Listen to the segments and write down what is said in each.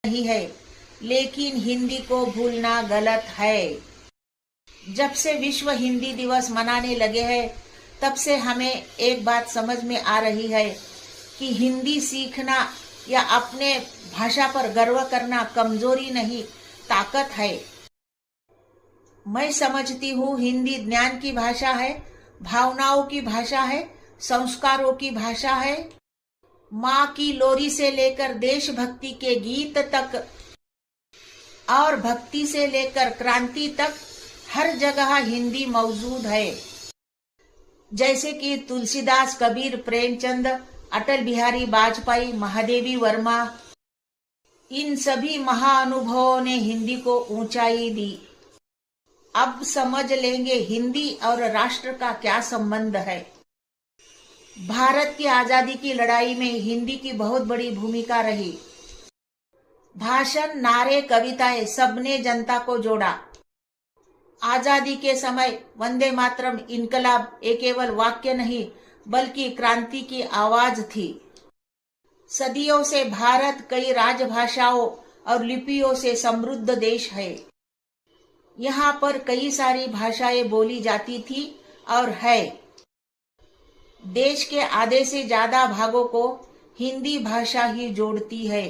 नहीं है, लेकिन हिंदी को भूलना गलत है। जब से विश्व हिंदी दिवस मनाने लगे हैं, तब से हमें एक बात समझ में आ रही है कि हिंदी सीखना या अपने भाषा पर गर्व करना कमजोरी नहीं, ताकत है। मैं समझती हूँ हिंदी ज्ञान की भाषा है, भावनाओं की भाषा है, संस्कारों की भाषा है। माँ की लोरी से लेकर देशभक्ति के गीत तक और भक्ति से लेकर क्रांति तक हर जगह हिंदी मौजूद है। जैसे कि तुलसीदास, कबीर, प्रेमचंद, अटल बिहारी वाजपेयी, महादेवी वर्मा, इन सभी महाअनुभवों ने हिंदी को ऊंचाई दी। अब समझ लेंगे हिंदी और राष्ट्र का क्या संबंध है। भारत की आजादी की लड़ाई में हिंदी की बहुत बड़ी भूमिका रही। भाषण, नारे, कविताएं सबने जनता को जोड़ा। आजादी के समय वंदे मातरम, इनकलाब एक केवल वाक्य नहीं बल्कि क्रांति की आवाज थी। सदियों से भारत कई राजभाषाओं और लिपियों से समृद्ध देश है। यहाँ पर कई सारी भाषाएं बोली जाती थी और है। देश के आधे से ज्यादा भागों को हिंदी भाषा ही जोड़ती है।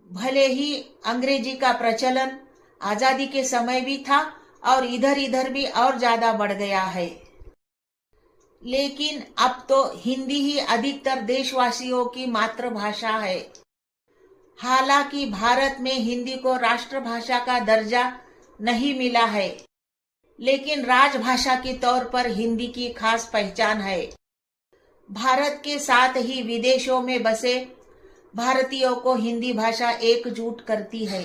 भले ही अंग्रेजी का प्रचलन आजादी के समय भी था और इधर इधर भी और ज्यादा बढ़ गया है, लेकिन अब तो हिंदी ही अधिकतर देशवासियों की मातृभाषा है। हालांकि भारत में हिंदी को राष्ट्रभाषा का दर्जा नहीं मिला है, लेकिन राजभाषा के तौर पर हिंदी की खास पहचान है। भारत के साथ ही विदेशों में बसे भारतीयों को हिंदी भाषा एकजुट करती है।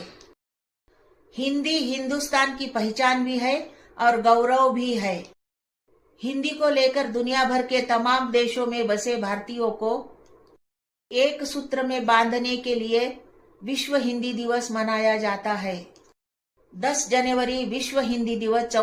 हिंदी हिंदुस्तान की पहचान भी है और गौरव भी है। हिंदी को लेकर दुनिया भर के तमाम देशों में बसे भारतीयों को एक सूत्र में बांधने के लिए विश्व हिंदी दिवस मनाया जाता है। 10 जनवरी विश्व हिंदी दिवस